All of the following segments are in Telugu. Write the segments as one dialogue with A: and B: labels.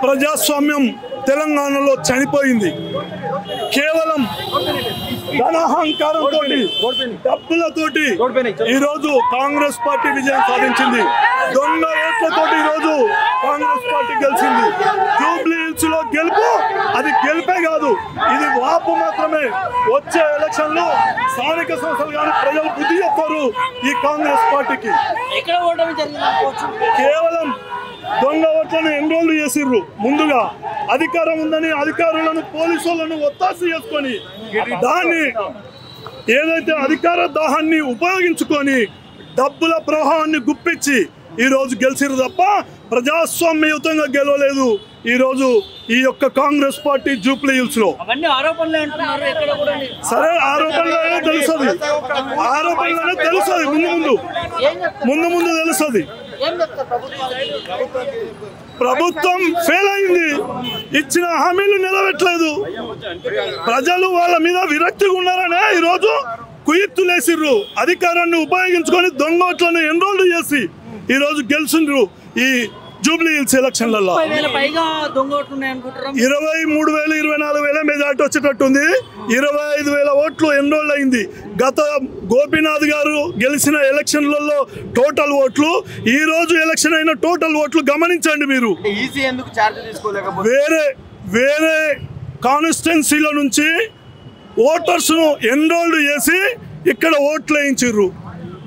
A: ప్రజాస్వామ్యం తెలంగాణలో చనిపోయింది. కేవలం ధనాహంకారంతో డబ్బులతోటి ఈరోజు కాంగ్రెస్ పార్టీ విజయం సాధించింది. దొంగ ఓట్లతోటి ఈరోజు కాంగ్రెస్ పార్టీ గెలిచింది. జూబ్లీ హిల్స్ లో గెలుపు అది గెలిపే కాదు, ఇది వాపు మాత్రమే. వచ్చే ఎలక్షన్ లో స్థానిక సంస్థలు కానీ ప్రజలు బుద్ధి చెప్తారు ఈ కాంగ్రెస్ పార్టీకి. కేవలం దొంగ ఓట్లను ఎన్రోల్ చేసిర్రు. ముందుగా అధికారం ఉందని అధికారులను పోలీసులను ఒత్తాసు చేసుకొని దాన్ని ఏదైతే అధికార దాహాన్ని ఉపయోగించుకొని డబ్బుల ప్రవాహాన్ని గుప్పించి ఈరోజు గెలిచిరు తప్ప ప్రజాస్వామ్యయుతంగా గెలవలేదు. ఈరోజు ఈ యొక్క కాంగ్రెస్ పార్టీ జూబ్లీ హిల్స్ లో సరే ఆరోపణలనే తెలుస్తుంది, ఆరోపణలనే తెలుస్తుంది, ముందు ముందు తెలుస్తుంది. ప్రభుత్వం ఫెయిల్ అయింది, ఇచ్చిన హామీలు నిలబెట్టలేదు. ప్రజలు వాళ్ళ మీద విరక్తిగా ఉన్నారనే ఈరోజు కుయ్యత్తులేసిర్రు. అధికారాన్ని ఉపయోగించుకొని దొంగ ఓట్లను ఎన్రోల్ చేసి ఈరోజు గెలిచిండ్రు. ఈ జూబ్లీ హిల్స్ ఎలక్షన్లలో 23,000 24,000 మెజార్టీ వచ్చేటట్టుంది. 25,000 ఓట్లు ఎన్రోల్ అయింది. గత గోపీనాథ్ గారు గెలిచిన ఎలక్షన్లలో టోటల్ ఓట్లు, ఈ రోజు ఎలక్షన్ అయిన టోటల్ ఓట్లు గమనించండి మీరు. వేరే కాన్స్టిట్యున్సీల నుంచి ఓటర్స్ ను ఎన్రోల్డ్ చేసి ఇక్కడ ఓట్లు వేయించారు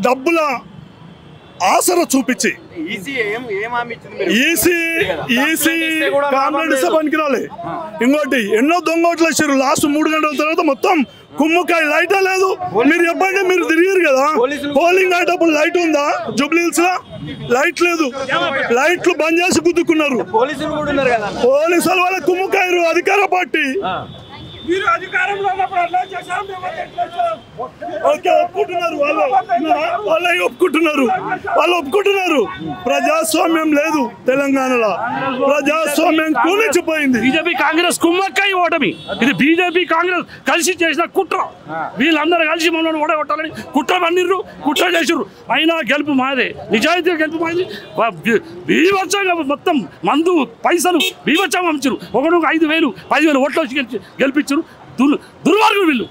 A: డబ్బుల ఆసర చూపించి. పనికి రాలే. ఇంకోటి ఎన్నో దొంగ ఓట్లు వేసారు. లాస్ట్ 3 గంటల తర్వాత మొత్తం కుమ్ముకాయ లైటే లేదు. మీరు చెప్పండి, మీరు తిరిగారు కదా, పోలింగ్ అయ్యేటప్పుడు లైట్ ఉందా జూబ్లీ హిల్స్ లో? లైట్ లేదు. లైట్లు బంద్ చేసి గుద్దుకున్నారు. పోలీసులు వాళ్ళ కుమ్ముకాయరు అధికార పార్టీ. వాళ్ళు ఒప్పుకుంటున్నారు. ప్రజాస్వామ్యం లేదు తెలంగాణలో, ప్రజాస్వామ్యం కూలించిపోయింది.
B: బీజేపీ కాంగ్రెస్ కుమ్మక్కై ఓటమి. ఇది బీజేపీ కాంగ్రెస్ కలిసి చేసిన కుట్ర. వీళ్ళందరూ కలిసి మమ్మల్ని ఓడగొట్టాలని కుట్ర పన్నిర్రు, కుట్ర చేసిర్రు. అయినా గెలుపు మాదే, నిజాయితీగా గెలుపు మాది. బీభత్సంగా మొత్తం మందు పైసలు బీభత్సంగా పంపించారు. ఒకడు 5,000 10,000 ఓట్లు వచ్చి గెలిపించారు. దుర్మార్గులు వీళ్ళు.